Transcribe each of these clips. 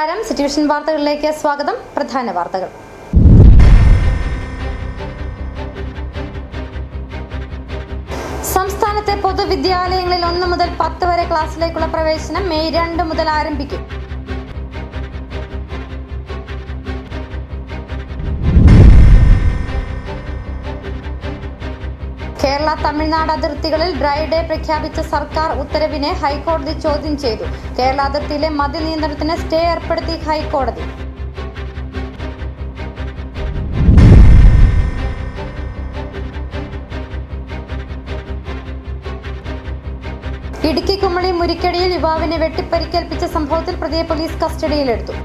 നമസ്കാരം, സിറ്റുവേഷൻ വാർത്തകളിലേക്ക് സ്വാഗതം. പ്രധാന വാർത്തകൾ. സംസ്ഥാനത്തെ പൊതുവിദ്യാലയങ്ങളിൽ 1 മുതൽ 10 വരെ ക്ലാസ്സിലേക്കുള്ള പ്രവേശനം മെയ് 2 മുതൽ ആരംഭിക്കും. കേരള തമിഴ്നാട് അതിർത്തികളിൽ ഡ്രൈ ഡേ പ്രഖ്യാപിച്ച സർക്കാർ ഉത്തരവിനെ ഹൈക്കോടതി ചോദ്യം ചെയ്തു. കേരള അതിർത്തിയിലെ മദ്യനിയന്ത്രണത്തിന് സ്റ്റേ ഏർപ്പെടുത്തി ഹൈക്കോടതി. ഇടുക്കി കുമളി മുരിക്കടിയിൽ യുവാവിനെ വെട്ടിപ്പരിക്കേൽപ്പിച്ച സംഭവത്തിൽ പ്രതിയെ പോലീസ് കസ്റ്റഡിയിലെടുത്തു.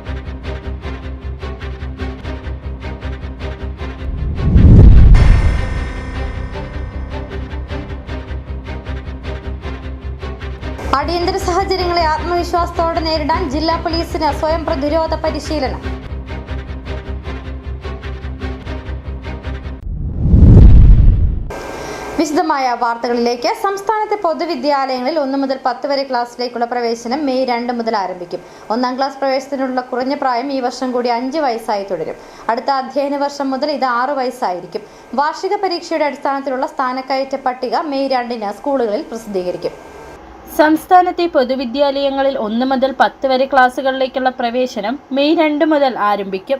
അടിയന്തര സാഹചര്യങ്ങളെ ആത്മവിശ്വാസത്തോടെ നേരിടാൻ ജില്ലാ പോലീസിന് സ്വയം പ്രതിരോധ പരിശീലനം. വിശദമായ വാർത്തകളിലേക്ക്. സംസ്ഥാനത്തെ പൊതുവിദ്യാലയങ്ങളിൽ 1 മുതൽ 10 വരെ ക്ലാസ്സിലേക്കുള്ള പ്രവേശനം മെയ് 2 മുതൽ ആരംഭിക്കും. 1-ാം ക്ലാസ് പ്രവേശനത്തിനുള്ള കുറഞ്ഞ പ്രായം ഈ വർഷം കൂടി 5 വയസ്സായി തുടരും. അടുത്ത അധ്യയന വർഷം മുതൽ ഇത് 6 വയസ്സായിരിക്കും. വാർഷിക പരീക്ഷയുടെ അടിസ്ഥാനത്തിലുള്ള സ്ഥാനക്കയറ്റ പട്ടിക മെയ് 2-ന് സ്കൂളുകളിൽ പ്രസിദ്ധീകരിക്കും. സംസ്ഥാനത്തെ പൊതുവിദ്യാലയങ്ങളിൽ 1 മുതൽ 10 വരെ ക്ലാസുകളിലേക്കുള്ള പ്രവേശനം മെയ് 2 മുതൽ ആരംഭിക്കും.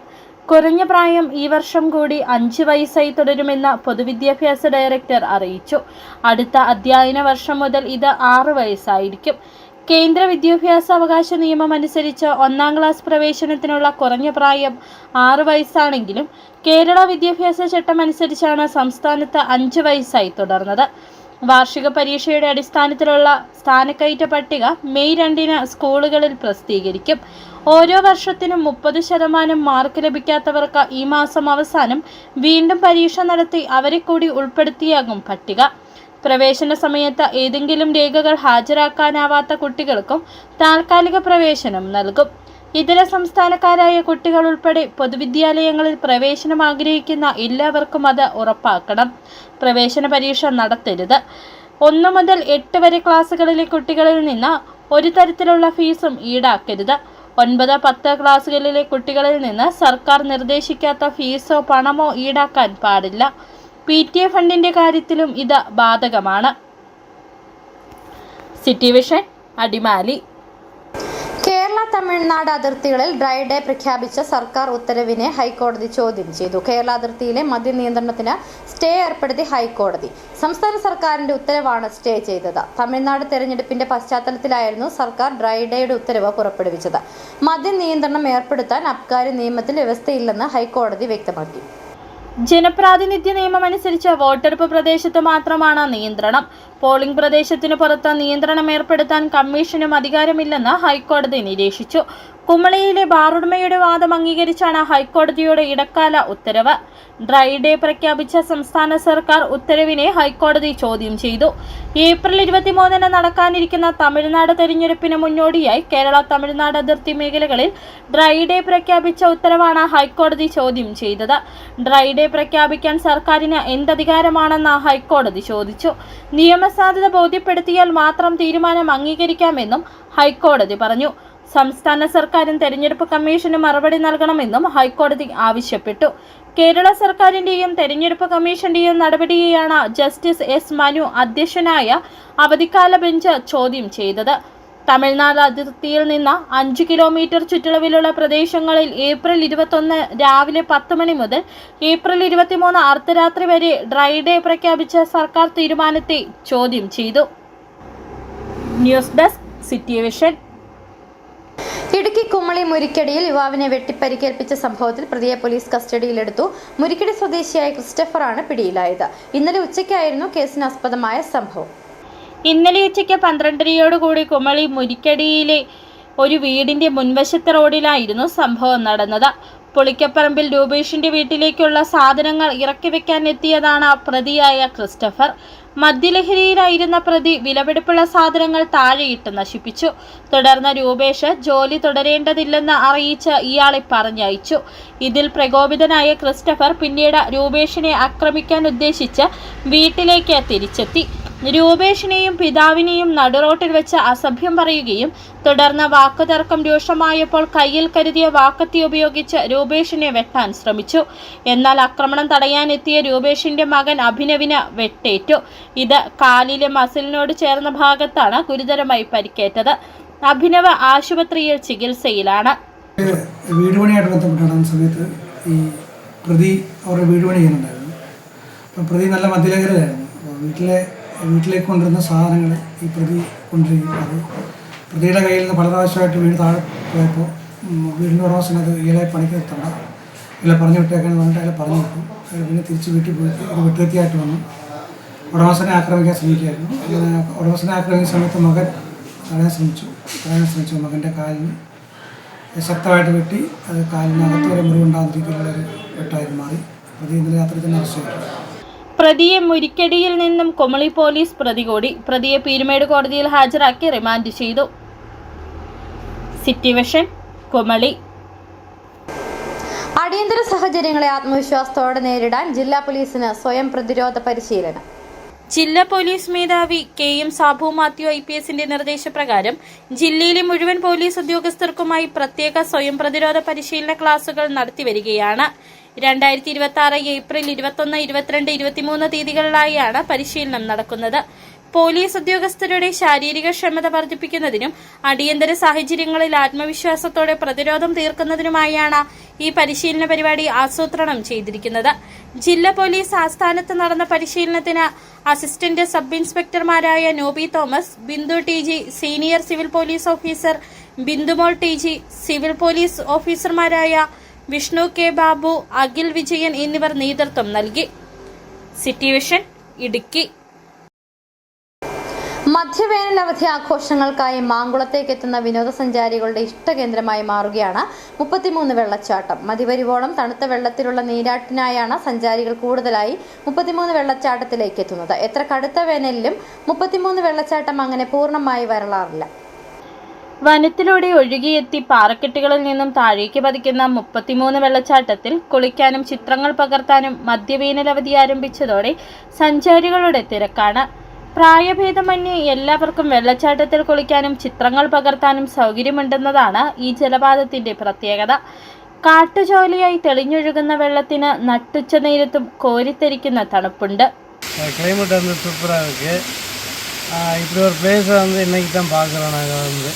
കുറഞ്ഞ പ്രായം ഈ വർഷം കൂടി 5 വയസ്സായി തുടരുമെന്ന് പൊതുവിദ്യാഭ്യാസ ഡയറക്ടർ അറിയിച്ചു. അടുത്ത അധ്യയന വർഷം മുതൽ ഇത് 6 വയസ്സായിരിക്കും. കേന്ദ്ര വിദ്യാഭ്യാസ അവകാശ നിയമം അനുസരിച്ച് 1-ാം ക്ലാസ് പ്രവേശനത്തിനുള്ള കുറഞ്ഞ പ്രായം 6 വയസ്സാണെങ്കിലും കേരള വിദ്യാഭ്യാസ ചട്ടം അനുസരിച്ചാണ് സംസ്ഥാനത്ത് 5 വയസ്സായി തുടർന്നത്. വാർഷിക പരീക്ഷയുടെ അടിസ്ഥാനത്തിലുള്ള സ്ഥാനക്കയറ്റ പട്ടിക മെയ് 2-ന് സ്കൂളുകളിൽ പ്രസിദ്ധീകരിക്കും. ഓരോ വർഷത്തിനും 30% മാർക്ക് ലഭിക്കാത്തവർക്ക് ഈ മാസം അവസാനം വീണ്ടും പരീക്ഷ നടത്തി അവരെ കൂടി ഉൾപ്പെടുത്തിയാകും പട്ടിക. പ്രവേശന സമയത്ത് ഏതെങ്കിലും രേഖകൾ ഹാജരാക്കാനാവാത്ത കുട്ടികൾക്കും താൽക്കാലിക പ്രവേശനം നൽകും. ഇതര സംസ്ഥാനക്കാരായ കുട്ടികൾ ഉൾപ്പെടെ പൊതുവിദ്യാലയങ്ങളിൽ പ്രവേശനം ആഗ്രഹിക്കുന്ന എല്ലാവർക്കും അത് ഉറപ്പാക്കണം. പ്രവേശന പരീക്ഷ നടത്തരുത്. 1 മുതൽ 8 വരെ ക്ലാസ്സുകളിലെ കുട്ടികളിൽ നിന്ന് ഒരു തരത്തിലുള്ള ഫീസും ഈടാക്കരുത്. 9, 10 ക്ലാസ്സുകളിലെ കുട്ടികളിൽ നിന്ന് സർക്കാർ നിർദ്ദേശിക്കാത്ത ഫീസോ പണമോ ഈടാക്കാൻ പാടില്ല. PTA ഫണ്ടിന്റെ കാര്യത്തിലും ഇത് ബാധകമാണ്. സിറ്റിവിഷൻ അടിമാലി. കേരള തമിഴ്നാട് അതിർത്തികളിൽ ഡ്രൈ ഡേ പ്രഖ്യാപിച്ച സർക്കാർ ഉത്തരവിനെ ഹൈക്കോടതി ചോദ്യം ചെയ്തു. കേരള അതിർത്തിയിലെ മദ്യനിയന്ത്രണത്തിന് സ്റ്റേ ഏർപ്പെടുത്തി ഹൈക്കോടതി. സംസ്ഥാന സർക്കാരിന്റെ ഉത്തരവാണ് സ്റ്റേ ചെയ്തത്. തമിഴ്നാട് തെരഞ്ഞെടുപ്പിന്റെ പശ്ചാത്തലത്തിലായിരുന്നു സർക്കാർ ഡ്രൈ ഡേയുടെ ഉത്തരവ് പുറപ്പെടുവിച്ചത്. മദ്യനിയന്ത്രണം ഏർപ്പെടുത്താൻ അബ്കാരി നിയമത്തിൽ വ്യവസ്ഥയില്ലെന്ന് ഹൈക്കോടതി വ്യക്തമാക്കി. ജനപ്രാതിനിധ്യ നിയമം അനുസരിച്ച് വോട്ടെടുപ്പ് പ്രദേശത്ത് മാത്രമാണ് നിയന്ത്രണം. പോളിംഗ് പ്രദേശത്തിന് പുറത്ത് നിയന്ത്രണം ഏർപ്പെടുത്താൻ കമ്മീഷനും അധികാരമില്ലെന്ന് ഹൈക്കോടതി നിരീക്ഷിച്ചു. കുമളിയിലെ ബാറുടമയുടെ വാദം അംഗീകരിച്ചാണ് ഹൈക്കോടതിയുടെ ഇടക്കാല ഉത്തരവ്. ഡ്രൈ ഡേ പ്രഖ്യാപിച്ച സംസ്ഥാന സർക്കാർ ഉത്തരവിനെ ഹൈക്കോടതി ചോദ്യം ചെയ്തു. ഏപ്രിൽ 23-ന് നടക്കാനിരിക്കുന്ന തമിഴ്നാട് തെരഞ്ഞെടുപ്പിന് മുന്നോടിയായി കേരള തമിഴ്നാട് അതിർത്തി മേഖലകളിൽ ഡ്രൈ ഡേ പ്രഖ്യാപിച്ച ഉത്തരവാണ് ഹൈക്കോടതി ചോദ്യം ചെയ്തത്. ഡ്രൈ ഡേ പ്രഖ്യാപിക്കാൻ സർക്കാരിന് എന്തധികാരമാണെന്ന് ഹൈക്കോടതി ചോദിച്ചു. നിയമസാധുത ബോധ്യപ്പെടുത്തിയാൽ മാത്രം തീരുമാനം അംഗീകരിക്കാമെന്നും ഹൈക്കോടതി പറഞ്ഞു. സംസ്ഥാന സർക്കാരും തെരഞ്ഞെടുപ്പ് കമ്മീഷന് മറുപടി നൽകണമെന്നും ഹൈക്കോടതി ആവശ്യപ്പെട്ടു. കേരള സർക്കാരിന്റെയും തെരഞ്ഞെടുപ്പ് കമ്മീഷന്റെയും നടപടിയെയാണ് ജസ്റ്റിസ് എസ് മനു അധ്യക്ഷനായ അവധിക്കാല ബെഞ്ച് ചോദ്യം ചെയ്തത്. തമിഴ്നാട് അതിർത്തിയിൽ നിന്ന് 5 കിലോമീറ്റർ ചുറ്റളവിലുള്ള പ്രദേശങ്ങളിൽ ഏപ്രിൽ 21 രാവിലെ 10 മണി മുതൽ ഏപ്രിൽ 23 അർദ്ധരാത്രി വരെ ഡ്രൈ ഡേ പ്രഖ്യാപിച്ച സർക്കാർ തീരുമാനത്തെ ചോദ്യം ചെയ്തു. News desk City Vision. Idukki Kumily മുരിക്കടിയിൽ യുവാവിനെ വെട്ടിപ്പരിക്കേൽപ്പിച്ച സംഭവത്തിൽ പ്രതിയെ പോലീസ് കസ്റ്റഡിയിലെടുത്തു. മുരിക്കടി സ്വദേശിയായ ക്രിസ്റ്റഫറാണ് പിടിയിലായത്. ഇന്നലെ ഉച്ചയ്ക്കായിരുന്നു കേസിനാസ്പദമായ സംഭവം. ഇന്നലെ ഉച്ചയ്ക്ക് 12:30യോടുകൂടി കുമളി മുരിക്കടിയിലെ ഒരു വീടിന്റെ മുൻവശത്തെ റോഡിലായിരുന്നു സംഭവം നടന്നത്. പുളിക്കപ്പറമ്പിൽ രൂപേഷിന്റെ വീട്ടിലേക്കുള്ള സാധനങ്ങൾ ഇറക്കി വെക്കാൻ എത്തിയതാണ് പ്രതിയായ ക്രിസ്റ്റഫർ. മദ്യലഹരിയിലായിരുന്ന പ്രതി വിലപിടിപ്പുള്ള സാധനങ്ങൾ താഴെയിട്ട് നശിപ്പിച്ചു. തുടർന്ന് രൂപേഷ് ജോലി തുടരേണ്ടതില്ലെന്ന് അറിയിച്ച് ഇയാളെ പറഞ്ഞയച്ചു. ഇതിൽ പ്രകോപിതനായ ക്രിസ്റ്റഫർ പിന്നീട് രൂപേഷിനെ ആക്രമിക്കാൻ ഉദ്ദേശിച്ച് വീട്ടിലേക്ക് തിരിച്ചെത്തി. രൂപേഷിനെയും പിതാവിനെയും നടുറോട്ടിൽ വെച്ച് അസഭ്യം പറയുകയും തുടർന്ന് വാക്കുതർക്കം രൂക്ഷമായപ്പോൾ കയ്യിൽ കരുതിയ വാക്കത്തി ഉപയോഗിച്ച് രൂപേഷിനെ വെട്ടാൻ ശ്രമിച്ചു. എന്നാൽ ആക്രമണം തടയാനെത്തിയ രൂപേഷിന്റെ മകൻ അഭിനവിന് വെട്ടേറ്റു. ഇത് കാലിലെ മസിലിനോട് ചേർന്ന ഭാഗത്താണ് ഗുരുതരമായി പരിക്കേറ്റത്. അഭിനവ് ആശുപത്രിയിൽ ചികിത്സയിലാണ്. വീട് പണിയായിട്ട് ബന്ധപ്പെട്ടാണ് സമയത്ത് ഈ പ്രതി അവരുടെ വീട് പണി ചെയ്യുന്നുണ്ടായിരുന്നു. അപ്പം പ്രതി നല്ല മദ്യലഹരിയായിരുന്നു. വീട്ടിലേക്ക് കൊണ്ടുവരുന്ന സാധനങ്ങൾ ഈ പ്രതി കൊണ്ടുവരികയും അത് പ്രതിയുടെ കയ്യിൽ നിന്ന് പല പ്രാവശ്യമായിട്ട് വീട് താഴെ പോയപ്പോൾ വീടിൻ്റെ ഉടമസ്ഥൻ അത് ഇയാളെ പണിക്ക് നിർത്തണ്ട, ഇയാളെ പറഞ്ഞു വിട്ടേക്കാന്ന് പറഞ്ഞിട്ട് അയാളെ പറഞ്ഞു വിട്ടു. അയാൾ പിന്നെ തിരിച്ച് വീട്ടിൽ പോയിട്ട് ഒരു വെട്ടുകത്തിയായിട്ട് വന്നു ഉടമസ്ഥനെ ആക്രമിക്കാൻ ശ്രമിക്കുകയായിരുന്നു. ഉടമസ്ഥനെ ആക്രമിക്കുന്ന സമയത്ത് മകൻ തടയാൻ ശ്രമിച്ചു. മകൻ്റെ കാലിന് ശക്തമായിട്ട് വെട്ടി അത് കാലിനകത്ത് വരെ മുറിവുണ്ടാകുന്ന രീതിയിലുള്ളൊരു വെട്ടായിട്ട് മാറി. പ്രതി ഇന്നലെ രാത്രി തന്നെ അറസ്റ്റ് ചെയ്തു. പ്രതിയെ മുരിക്കടിയിൽ നിന്നും കുമളി പോലീസ് പ്രതികൂടി. പ്രതിയെ പീരുമേട് കോടതിയിൽ ഹാജരാക്കി റിമാൻഡ് ചെയ്തു. City vision, Kumily. അടിയന്തര സാഹചര്യങ്ങളെ ആത്മവിശ്വാസത്തോടെ നേരിടാൻ ജില്ലാ പോലീസിന് സ്വയം പ്രതിരോധ പരിശീലനം. ജില്ലാ പോലീസ് മേധാവി KM സാബു മാത്യു IPSന്റെ നിർദ്ദേശപ്രകാരം ജില്ലയിലെ മുഴുവൻ പോലീസ് ഉദ്യോഗസ്ഥർക്കുമായി പ്രത്യേക സ്വയം പ്രതിരോധ പരിശീലന ക്ലാസുകൾ നടത്തിവരികയാണ്. 2026 ഏപ്രിൽ 21, 22, 23 തീയതികളിലായാണ് പരിശീലനം നടക്കുന്നത്. പോലീസ് ഉദ്യോഗസ്ഥരുടെ ശാരീരിക ക്ഷമത വർദ്ധിപ്പിക്കുന്നതിനും അടിയന്തര സാഹചര്യങ്ങളിൽ ആത്മവിശ്വാസത്തോടെ പ്രതിരോധം തീർക്കുന്നതിനുമായാണ് ഈ പരിശീലന പരിപാടി ആസൂത്രണം ചെയ്തിരിക്കുന്നത്. ജില്ലാ പോലീസ് ആസ്ഥാനത്ത് നടന്ന പരിശീലനത്തിന് അസിസ്റ്റന്റ് സബ് ഇൻസ്പെക്ടർമാരായ Nobi Thomas, Bindu TG, senior civil police officer Bindumol TG, civil police ഓഫീസർമാരായ വിഷ്ണു K. ബാബു, അഖിൽ വിജയൻ എന്നിവർ നേതൃത്വം നൽകി. City vision, Idukki. മധ്യവേനൽ അവധി ആഘോഷങ്ങൾക്കായി മാങ്കുളത്തേക്ക് എത്തുന്ന വിനോദസഞ്ചാരികളുടെ ഇഷ്ടകേന്ദ്രമായി മാറുകയാണ് 33 വെള്ളച്ചാട്ടം. മതിവരുവോളം തണുത്ത വെള്ളത്തിലുള്ള നീരാട്ടിനായാണ് സഞ്ചാരികൾ കൂടുതലായി 33 വെള്ളച്ചാട്ടത്തിലേക്ക് എത്തുന്നത്. എത്ര കടുത്ത വേനലിലും 33 വെള്ളച്ചാട്ടം അങ്ങനെ പൂർണ്ണമായി വരളാറില്ല. വനത്തിലൂടെ ഒഴുകിയെത്തി പാറക്കെട്ടുകളിൽ നിന്നും താഴേക്ക് പതിക്കുന്ന 33 വെള്ളച്ചാട്ടത്തിൽ കുളിക്കാനും ചിത്രങ്ങൾ പകർത്താനും മധ്യവേനലവധി ആരംഭിച്ചതോടെ സഞ്ചാരികളുടെ തിരക്കാണ്. പ്രായഭേദമന്യേ എല്ലാവർക്കും വെള്ളച്ചാട്ടത്തിൽ കുളിക്കാനും ചിത്രങ്ങൾ പകർത്താനും സൗകര്യമുണ്ടെന്നതാണ് ഈ ജലപാതത്തിന്റെ പ്രത്യേകത. കാട്ടുജോലിയായി തെളിഞ്ഞൊഴുകുന്ന വെള്ളത്തിന് നട്ടുച്ച നേരത്തും കോരിത്തരിക്കുന്ന തണുപ്പുണ്ട്. கிளைமேட் வந்து சூப்பராக இருக்குது. இப்படி ஒரு பிளேஸை வந்து இன்றைக்கி தான் பார்க்குறோம். நாங்கள் வந்து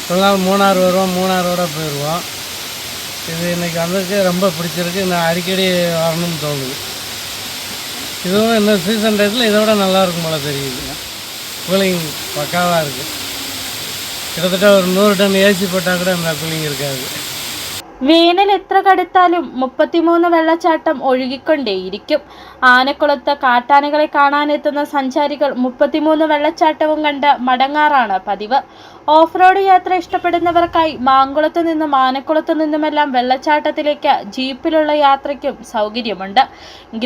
ஒரு நாள் மூணார் வருவோம், மூணாரோட போயிடுவோம். இது இன்றைக்கி வந்ததுக்கு ரொம்ப பிடிச்சிருக்கு. நான் அடிக்கடி வரணும்னு தோணுது. இதுவும் இந்த சீசன் டயத்தில் இதோட நல்லாயிருக்கும் போல தெரியுது. கூலிங் பக்காவாக இருக்குது. கிட்டத்தட்ட ஒரு 100 டன் AC போட்டால் கூட இந்த கூலிங் இருக்காது. വേനൽ എത്ര കടുത്താലും 33 വെള്ളച്ചാട്ടം ഒഴുകിക്കൊണ്ടേയിരിക്കും. ആനക്കുളത്ത് കാട്ടാനകളെ കാണാനെത്തുന്ന സഞ്ചാരികൾ 33 വെള്ളച്ചാട്ടവും കണ്ട് മടങ്ങാറാണ് പതിവ്. ഓഫ് റോഡ് യാത്ര ഇഷ്ടപ്പെടുന്നവർക്കായി മാങ്കുളത്ത് നിന്നും ആനക്കുളത്ത് നിന്നുമെല്ലാം വെള്ളച്ചാട്ടത്തിലേക്ക് ജീപ്പിലുള്ള യാത്രയ്ക്കും സൗകര്യമുണ്ട്.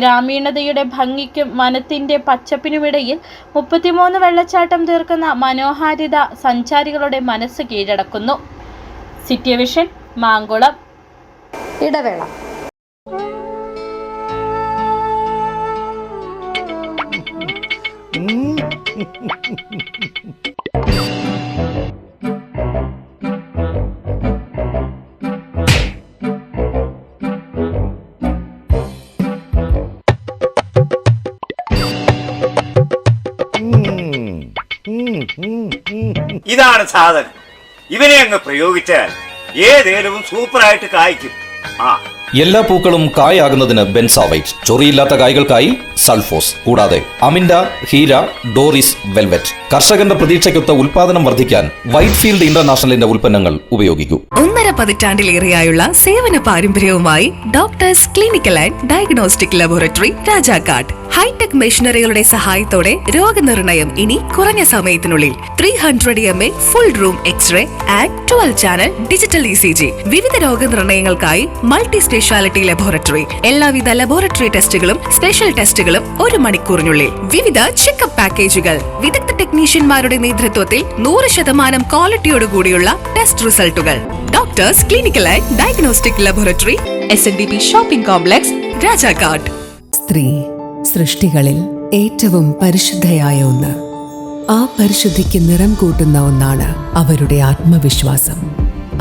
ഗ്രാമീണതയുടെ ഭംഗിക്കും വനത്തിന്റെ പച്ചപ്പിനുമിടയിൽ 33 വെള്ളച്ചാട്ടം തീർക്കുന്ന മനോഹാരിത സഞ്ചാരികളുടെ മനസ്സ് കീഴടക്കുന്നു. City vision, Mankulam. ഇടവേള. ഇതാണ് സാധനം. ഇവനെ അങ്ങ് പ്രയോഗിച്ചാൽ ഏതേലും സൂപ്പറായിട്ട് കായ്ക്കും. എല്ലാ പൂക്കളും കായാകുന്നതിന് ബെൻസാവൈറ്റ്, ചൊറിയില്ലാത്ത കായ്കൾക്കായി സൾഫോസ്, കൂടാതെ അമിൻഡ, ഹീര, ഡോറിസ്, വെൽവെറ്റ്. കർഷകന്റെ പ്രതീക്ഷയ്ക്കൊത്ത ഉൽപാദനം വർദ്ധിക്കാൻ വൈറ്റ്ഫീൽഡ് ഇന്റർനാഷണലിന്റെ ഉൽപ്പന്നങ്ങൾ ഉപയോഗിക്കൂ. 1.5 പതിറ്റാണ്ടിലേറെയായുള്ള സേവന പാരമ്പര്യവുമായി doctors clinical and diagnostic laboratory Rajakkad. Hi-tech മെഷീനറികളുടെ സഹായത്തോടെ രോഗനിർണയം ഇനി കുറഞ്ഞ സമയത്തിനുള്ളിൽ. 300 mA full room x-ray and 12 channel digital ECG. വിവിധ രോഗനിർണയങ്ങൾക്കായി മൾട്ടി സ്പെഷ്യാലിറ്റി ലബോറട്ടറി. എല്ലാവിധ ലബോറട്ടറി ടെസ്റ്റുകളും സ്പെഷ്യൽ ടെസ്റ്റുകളും 1 മണിക്കൂറിനുള്ളിൽ. വിവിധ ചെക്കപ്പ് പാക്കേജുകൾ. വിദഗ്ധ ടെക്നീഷ്യന്മാരുടെ നേതൃത്വത്തിൽ 100% ക്വാളിറ്റിയോടുകൂടിയുള്ള ടെസ്റ്റ് റിസൾട്ടുകൾ. Doctors clinical and diagnostic laboratory, SNDP shopping complex, Rajakkad. സ്ത്രീ സൃഷ്ടികളിൽ ഏറ്റവും പരിശുദ്ധയായ ഒന്ന്. ആ പരിശുദ്ധിക്ക് നിറം കൂട്ടുന്ന ഒന്നാണ് അവരുടെ ആത്മവിശ്വാസം.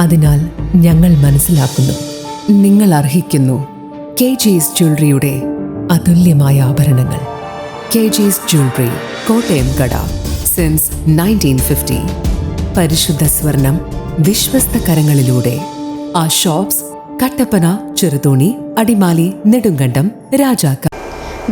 അതിനാൽ ഞങ്ങൾ മനസ്സിലാക്കുന്നു, നിങ്ങൾ അർഹിക്കുന്നു KG's ജ്വല്ലറിയുടെ അതുല്യമായ ആഭരണങ്ങൾ. KG's ജ്വല്ലറി, കോട്ടയം കട, സിൻസ് 1950. പരിശുദ്ധ സ്വർണം വിശ്വസ്ത കരങ്ങളിലൂടെ. ആ ഷോപ്സ് കട്ടപ്പന, ചെറുതോണി, അടിമാലി, നെടുങ്കണ്ടം, രാജാക്ക.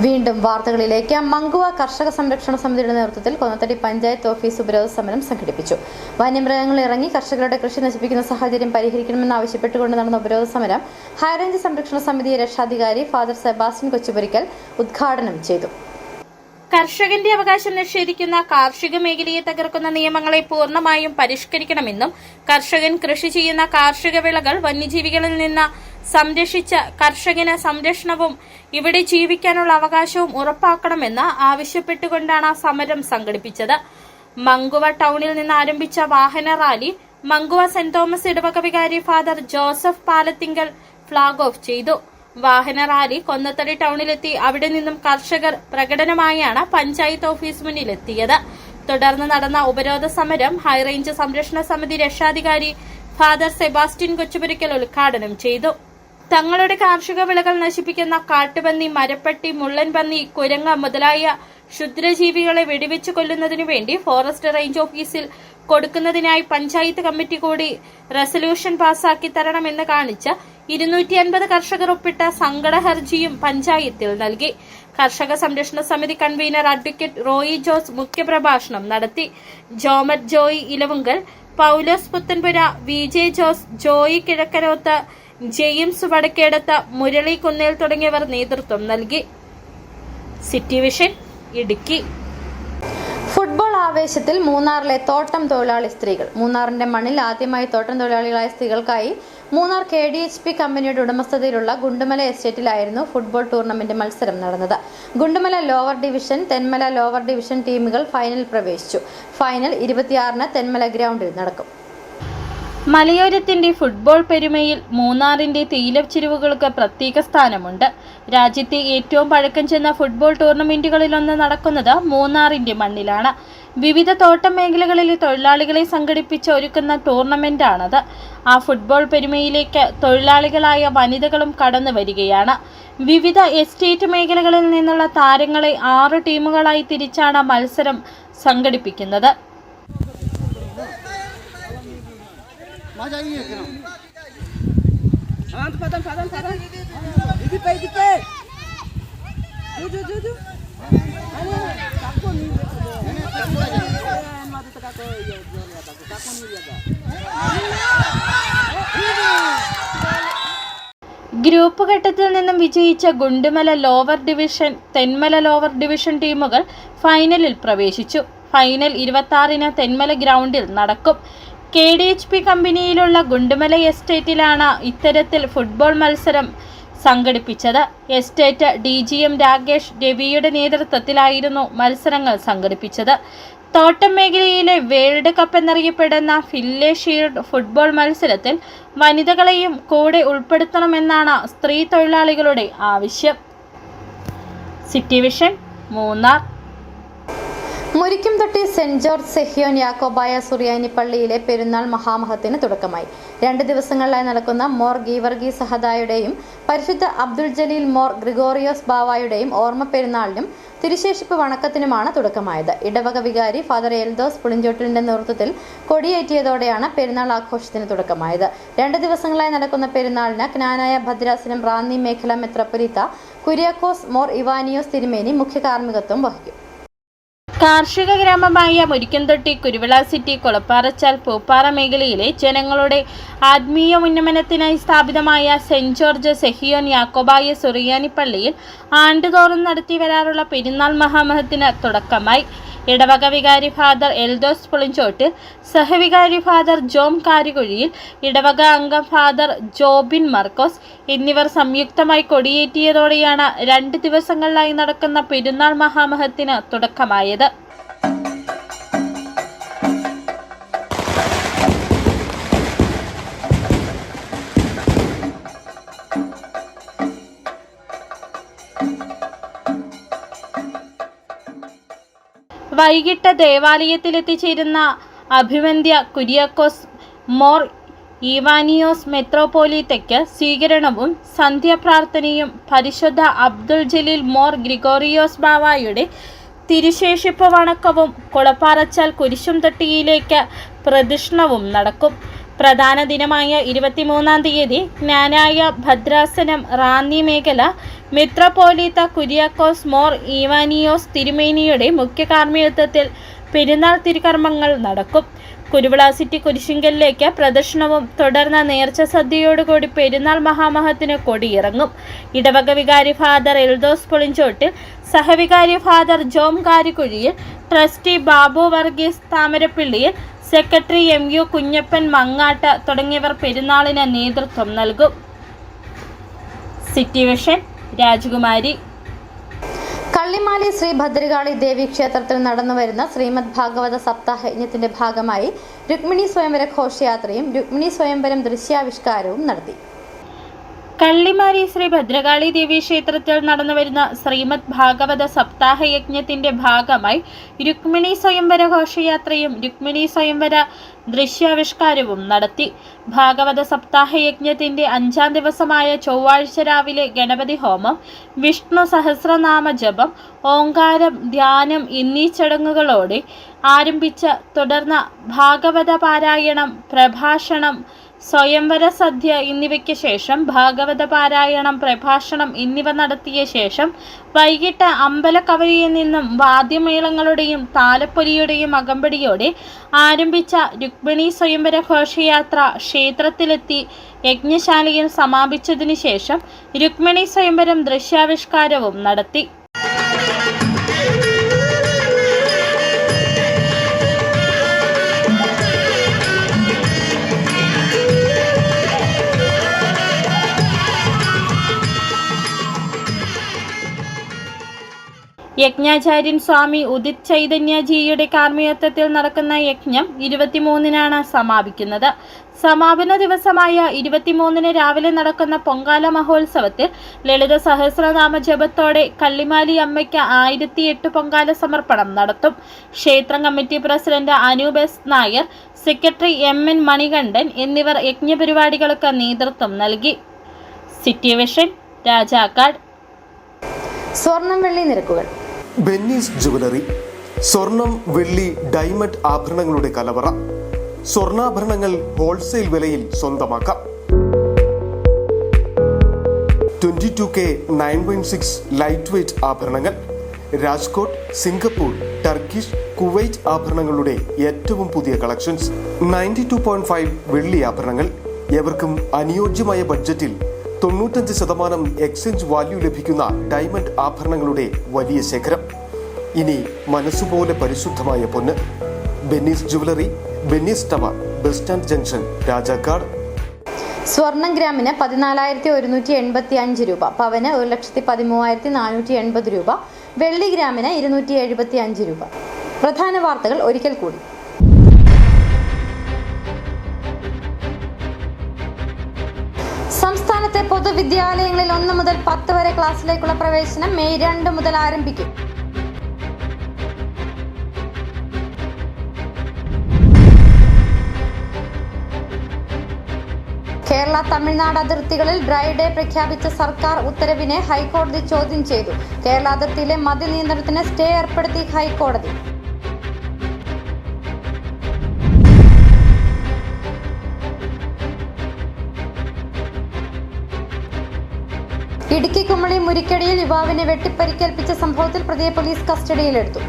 വീണ്ടും വാർത്തകളിലേക്ക്. മങ്കുവ കർഷക സംരക്ഷണ സമിതിയുടെ നേതൃത്വത്തിൽ കൊന്നത്തടി പഞ്ചായത്ത് ഓഫീസ് ഉപരോധ സമരം സംഘടിപ്പിച്ചു. വന്യമൃഗങ്ങൾ ഇറങ്ങി കർഷകരുടെ കൃഷി നശിപ്പിക്കുന്ന സാഹചര്യം പരിഹരിക്കണമെന്നാവശ്യപ്പെട്ടുകൊണ്ട് നടന്ന ഉപരോധ സമരം ഹൈറേഞ്ച് സംരക്ഷണ സമിതി രക്ഷാധികാരി ഫാദർ സെബാസ്റ്റ്യൻ കൊച്ചുപുരിക്കൽ ഉദ്ഘാടനം ചെയ്തു. കർഷകന്റെ അവകാശം നിഷേധിക്കുന്ന കാർഷിക മേഖലയെ തകർക്കുന്ന നിയമങ്ങളെ പൂർണ്ണമായും പരിഷ്കരിക്കണമെന്നും കർഷകൻ കൃഷി ചെയ്യുന്ന കാർഷിക വിളകൾ വന്യജീവികളിൽ നിന്ന് സംരക്ഷിച്ച കർഷകന് സംരക്ഷണവും ഇവിടെ ജീവിക്കാനുള്ള അവകാശവും ഉറപ്പാക്കണമെന്ന് ആവശ്യപ്പെട്ടുകൊണ്ടാണ് സമരം സംഘടിപ്പിച്ചത്. മങ്കുവ ടൗണിൽ നിന്ന് ആരംഭിച്ച വാഹന റാലി മങ്കുവ സെന്റ് തോമസ് ഇടവക വികാരി father Joseph Palathingal flag off ചെയ്തു. വാഹന റാലി കൊന്നത്തടി ടൗണിലെത്തി അവിടെ നിന്നും കർഷകർ പ്രകടനമായാണ് പഞ്ചായത്ത് ഓഫീസ് മുന്നിലെത്തിയത്. തുടർന്ന് നടന്ന ഉപരോധ സമരം ഹൈറേഞ്ച് സംരക്ഷണ സമിതി രക്ഷാധികാരി ഫാദർ സെബാസ്റ്റ്യൻ കൊച്ചുപുരിക്കൽ ഉദ്ഘാടനം ചെയ്തു. തങ്ങളുടെ കാർഷിക വിളകൾ നശിപ്പിക്കുന്ന കാട്ടുപന്നി, മരപ്പട്ടി, മുള്ളൻപന്നി, കുരങ്ങ മുതലായ ക്ഷുദ്രജീവികളെ വെടിവെച്ചു കൊല്ലുന്നതിനു വേണ്ടി ഫോറസ്റ്റ് റേഞ്ച് ഓഫീസിൽ കൊടുക്കുന്നതിനായി പഞ്ചായത്ത് കമ്മിറ്റി കൂടി റെസല്യൂഷൻ പാസാക്കി തരണമെന്ന് കാണിച്ച് 250 കർഷകർ ഒപ്പിട്ട സങ്കട ഹർജിയും പഞ്ചായത്തിൽ നൽകി. കർഷക സംരക്ഷണ സമിതി കൺവീനർ അഡ്വക്കേറ്റ് റോയി ജോസ് മുഖ്യപ്രഭാഷണം നടത്തി. ജോമറ്റ് ജോയി ഇലവുങ്കൽ, പൌലോസ് പുത്തൻപുര, VJ ജോസ്, ജോയി കിഴക്കരോത്ത്, ജെയിംസ് വടക്കേടത്ത്, മുരളി കുന്നേൽ തുടങ്ങിയവർ നേതൃത്വം നൽകി. City vision, Idukki. ഫുട്ബോൾ ആവേശത്തിൽ മൂന്നാറിലെ തോട്ടം തൊഴിലാളി സ്ത്രീകൾ. മൂന്നാറിന്റെ മണ്ണിൽ ആദ്യമായി തോട്ടം തൊഴിലാളികളായ സ്ത്രീകൾക്കായി മൂന്നാർ KDHP കമ്പനിയുടെ ഉടമസ്ഥതയിലുള്ള ഗുണ്ടുമല എസ്റ്റേറ്റിലായിരുന്നു ഫുട്ബോൾ ടൂർണമെന്റ് മത്സരം നടന്നത്. Gundumala lower division, Thenmala lower division ടീമുകൾ ഫൈനലിൽ പ്രവേശിച്ചു. ഫൈനൽ 26-ന് തെന്മല ഗ്രൗണ്ടിൽ നടക്കും. മലയോരത്തിന്റെ ഫുട്ബോൾ പെരുമയിൽ മൂന്നാറിന്റെ തേയിലച്ചിരുവുകൾക്ക് പ്രത്യേക സ്ഥാനമുണ്ട്. രാജ്യത്തെ ഏറ്റവും പഴക്കം ചെന്ന ഫുട്ബോൾ ടൂർണമെന്റുകളിലൊന്ന് നടക്കുന്നത് മൂന്നാറിന്റെ മണ്ണിലാണ്. വിവിധ തോട്ടം മേഖലകളിലെ തൊഴിലാളികളെ സംഘടിപ്പിച്ച് ഒരുക്കുന്ന ടൂർണമെന്റാണത്. ആ ഫുട്ബോൾ പെരുമയിലേക്ക് തൊഴിലാളികളായ വനിതകളും കടന്നു വരികയാണ്. വിവിധ എസ്റ്റേറ്റ് മേഖലകളിൽ നിന്നുള്ള താരങ്ങളെ 6 ടീമുകളായി തിരിച്ചാണ് മത്സരം സംഘടിപ്പിക്കുന്നത്. ഗ്രൂപ്പ് ഘട്ടത്തിൽ നിന്നും വിജയിച്ച Gundumala lower division, Thenmala lower division ടീമുകൾ ഫൈനലിൽ പ്രവേശിച്ചു. ഫൈനൽ 26-ന് തെന്മല ഗ്രൗണ്ടിൽ നടക്കും. KDHP കമ്പനിയിലുള്ള ഗുണ്ടുമല എസ്റ്റേറ്റിലാണ് ഇത്തരത്തിൽ ഫുട്ബോൾ മത്സരം സംഘടിപ്പിച്ചത്. എസ്റ്റേറ്റ് DGM രാകേഷ് രവിയുടെ നേതൃത്വത്തിലായിരുന്നു മത്സരങ്ങൾ സംഘടിപ്പിച്ചത്. തോട്ടം മേഖലയിലെ വേൾഡ് കപ്പ് എന്നറിയപ്പെടുന്ന ഫില്ലെ ഷീൽഡ് ഫുട്ബോൾ മത്സരത്തിൽ വനിതകളെയും കൂടെ ഉൾപ്പെടുത്തണമെന്നാണ് സ്ത്രീ തൊഴിലാളികളുടെ ആവശ്യം. City Vision, Munnar. Murikkumthotti saint George Sehion Yakobaya Suriyani പള്ളിയിലെ പെരുന്നാൾ മഹാമഹത്തിന് തുടക്കമായി. 2 ദിവസങ്ങളിലായി നടക്കുന്ന മോർ ഗീവർഗീസ് സഹദായുടെയും പരിശുദ്ധ അബ്ദുൽ ജലീൽ മോർ ഗ്രിഗോറിയോസ് ബാവായുടെയും ഓർമ്മ പെരുന്നാളിനും തിരുശേഷിപ്പ് വണക്കത്തിനുമാണ് തുടക്കമായത്. ഇടവക വികാരി ഫാദർ എൽദോസ് പുളിഞ്ചോട്ടിലിന്റെ നേതൃത്വത്തിൽ കൊടിയേറ്റിയതോടെയാണ് പെരുന്നാൾ ആഘോഷത്തിന് തുടക്കമായത്. 2 ദിവസങ്ങളായി നടക്കുന്ന പെരുന്നാളിന് ക്നാനായ ഭദ്രാസനം റാന്നി മേഖല മെത്രാപ്പൊലീത്ത കുര്യാക്കോസ് മോർ ഇവാനിയോസ് തിരുമേനി മുഖ്യ കാർമ്മികത്വം വഹിക്കും. കാർഷിക ഗ്രാമമായ മുരിക്കുംതൊട്ടി, കുരുവിള സിറ്റി, കൊളപ്പാറച്ചാൽ, പൂപ്പാറ മേഖലയിലെ ജനങ്ങളുടെ ആത്മീയ ഉന്നമനത്തിനായി സ്ഥാപിതമായ സെന്റ് ജോർജ് സെഹിയോൻ യാക്കോബായ സുറിയാനി പള്ളിയിൽ ആണ്ടുതോറും നടത്തി വരാറുള്ള പെരുന്നാൾ മഹാമഹത്തിന് തുടക്കമായി. ഇടവക വികാരി ഫാദർ എൽദോസ് പുളിഞ്ചോട്ട്, സഹവികാരി ഫാദർ ജോം കാരികുഴിയിൽ, ഇടവക അംഗം ഫാദർ ജോബിൻ മർക്കോസ് എന്നിവർ സംയുക്തമായി കൊടിയേറ്റിയതോടെയാണ് 2 ദിവസങ്ങളിലായി നടക്കുന്ന പെരുന്നാൾ മഹാമഹത്തിന് തുടക്കമായത്. വൈകിട്ട് ദേവാലയത്തിലെത്തിച്ചേരുന്ന അഭിവന്ദ്യ കുര്യാക്കോസ് മോർ ഈവാനിയോസ് മെത്രോപോലീത്തയ്ക്ക് സ്വീകരണവും സന്ധ്യാപ്രാർത്ഥനയും പരിശുദ്ധ അബ്ദുൽ ജലീൽ മോർ ഗ്രിഗോറിയോസ് ബാവായുടെ തിരുശേഷിപ്പ് വണക്കവും കുളപ്പാറച്ചാൽ കുരിശും തൊട്ടിയിലേക്ക് പ്രദക്ഷിണവും നടക്കും. പ്രധാന ദിനമായ 23-ാം തീയതി ജ്ഞാനായ ഭദ്രാസനം റാന്നി മേഖല മെത്രോപോലീത്ത കുര്യാക്കോസ് മോർ ഈവാനിയോസ് തിരുമേനിയുടെ മുഖ്യ കാർമ്മികത്വത്തിൽ പെരുന്നാൾ തിരുകർമ്മങ്ങൾ നടക്കും. കുരുവിള സിറ്റി കുരിശിങ്കലിലേക്ക് പ്രദക്ഷിണവും തുടർന്ന് നേർച്ച സദ്യയോടുകൂടി പെരുന്നാൾ മഹാമഹത്തിന് കൊടിയിറങ്ങും. ഇടവക വികാരി ഫാദർ എൽദോസ് പുളിഞ്ചോട്ടിൽ, സഹവികാരി ഫാദർ ജോം കാരിക്കുഴിയിൽ, ട്രസ്റ്റി ബാബു വർഗീസ് താമരപ്പിള്ളിയിൽ, സെക്രട്ടറി MU കുഞ്ഞപ്പൻ മങ്ങാട്ട് തുടങ്ങിയവർ പെരുന്നാളിന് നേതൃത്വം നൽകും. സിറ്റി വിഷൻ രാജകുമാരി. കള്ളിമാലി ശ്രീ ഭദ്രകാളി ദേവി ക്ഷേത്രത്തിൽ നടന്നുവരുന്ന ശ്രീമദ് ഭാഗവത സപ്താഹ യജ്ഞത്തിന്റെ ഭാഗമായി രുക്മിണി സ്വയംവര ഘോഷയാത്രയും രുക്മിണി സ്വയംവരം ദൃശ്യാവിഷ്കാരവും നടത്തി. കള്ളിമാരി ശ്രീ ഭദ്രകാളി ദേവി ക്ഷേത്രത്തിൽ നടന്നുവരുന്ന ശ്രീമദ് ഭാഗവത സപ്താഹ യജ്ഞത്തിന്റെ ഭാഗമായി രുക്മിണി സ്വയംവര ഘോഷയാത്രയും രുക്മിണി സ്വയംവര ദൃശ്യാവിഷ്കാരവും നടത്തി. ഭാഗവത സപ്താഹ യജ്ഞത്തിന്റെ 5-ാം ദിവസമായ ചൊവ്വാഴ്ച രാവിലെ ഗണപതി ഹോമം, വിഷ്ണു സഹസ്രനാമ ജപം, ഓങ്കാരം, ധ്യാനം എന്നീ ചടങ്ങുകളോടെ ആരംഭിച്ച് തുടർന്ന് ഭാഗവത പാരായണം, പ്രഭാഷണം, സ്വയംവര സദ്യ എന്നിവയ്ക്ക് ശേഷം ഭാഗവത പാരായണം, പ്രഭാഷണം എന്നിവ നടത്തിയ ശേഷം വൈകിട്ട് അമ്പലക്കവരിയിൽ നിന്നും വാദ്യമേളങ്ങളുടെയും താലപ്പൊലിയുടെയും അകമ്പടിയോടെ ആരംഭിച്ച രുക്മിണി സ്വയംവര ഘോഷയാത്ര ക്ഷേത്രത്തിലെത്തി യജ്ഞശാലയിൽ സമാപിച്ചതിനു ശേഷം രുക്മിണി സ്വയംവരം ദൃശ്യാവിഷ്കാരവും നടത്തി. യജ്ഞാചാര്യൻ സ്വാമി ഉദിത് ചൈതന്യജിയുടെ കാർമ്മികത്വത്തിൽ നടക്കുന്ന യജ്ഞം 23-നാണ് സമാപിക്കുന്നത്. സമാപന ദിവസമായ 23-ന് രാവിലെ നടക്കുന്ന പൊങ്കാല മഹോത്സവത്തിൽ ലളിത സഹസ്രനാമ ജപത്തോടെ കള്ളിമാലി അമ്മയ്ക്ക് 1008 പൊങ്കാല സമർപ്പണം നടത്തും. ക്ഷേത്രം committee president Anoop S. Nair, secretary MN Manikandan എന്നിവർ യജ്ഞപരിപാടികൾക്ക് നേതൃത്വം നൽകി. City vision Rajakkad. സ്വർണം വെള്ളി നിരക്കുകൾ. ബെന്നീസ് ജുവലറി. സ്വർണം, വെള്ളി, ഡയമണ്ട് ആഭരണങ്ങളുടെ കലവറ. സ്വർണ്ണാഭരണങ്ങൾ ഹോൾസെയിൽ വിലയിൽ സ്വന്തമാക്കാം. 22K 9.6 ലൈറ്റ് വെയ്റ്റ് ആഭരണങ്ങൾ. രാജ്കോട്ട്, സിംഗപ്പൂർ, ടർക്കിഷ്, കുവൈറ്റ് ആഭരണങ്ങളുടെ ഏറ്റവും പുതിയ കളക്ഷൻസ്. 92.5 വെള്ളി ആഭരണങ്ങൾ. എവർക്കും അനുയോജ്യമായ ബഡ്ജറ്റിൽ 95% എക്സ്ചേഞ്ച് വാല്യൂ ലഭിക്കുന്ന ഡയമണ്ട് ആഭരണങ്ങളുടെ വലിയ ശേഖരം. ഇനി മനസ്സുപോലെ പരിശുദ്ധമായ പൊന്ന്. Benny's jewellery, Benny's tower, bus stand junction, Rajakkad. സ്വർണം ഗ്രാമിന് 14,185 രൂപ, പവന് 1,13,480 രൂപ, വെള്ളി ഗ്രാമിന് 275 രൂപ. പ്രധാന വാർത്തകൾ ഒരിക്കൽ കൂടി. സംസ്ഥാനത്തെ പൊതുവിദ്യാലയങ്ങളിൽ 1 മുതൽ 10 വരെ ക്ലാസ്സിലേക്കുള്ള പ്രവേശനം മെയ് 2 മുതൽ ആരംഭിക്കും. കേരള തമിഴ്നാട് അതിർത്തികളിൽ ഡ്രൈ ഡേ പ്രഖ്യാപിച്ച സർക്കാർ ഉത്തരവിനെ ഹൈക്കോടതി ചോദ്യം ചെയ്തു. കേരള അതിർത്തിയിലെ മദ്യനിയന്ത്രണത്തിന് സ്റ്റേ ഏർപ്പെടുത്തി ഹൈക്കോടതി. ഇടുക്കി കുമളി മുരിക്കടിയിൽ യുവാവിനെ വെട്ടിപ്പരിക്കേൽപ്പിച്ച സംഭവത്തിൽ പ്രതിയെ പോലീസ് കസ്റ്റഡിയിലെടുത്തു.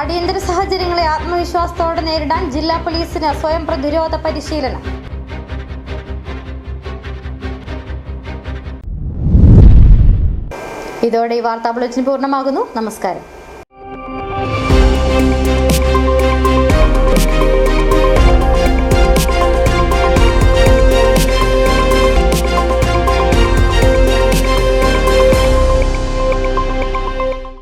അടിയന്തര സാഹചര്യങ്ങളെ ആത്മവിശ്വാസത്തോടെ നേരിടാൻ ജില്ലാ പോലീസിന് സ്വയം പ്രതിരോധ പരിശീലനം. ഇതോടെ ഈ വാർത്താ ബുള്ളറ്റിൻ പൂർണ്ണമാകുന്നു. നമസ്കാരം.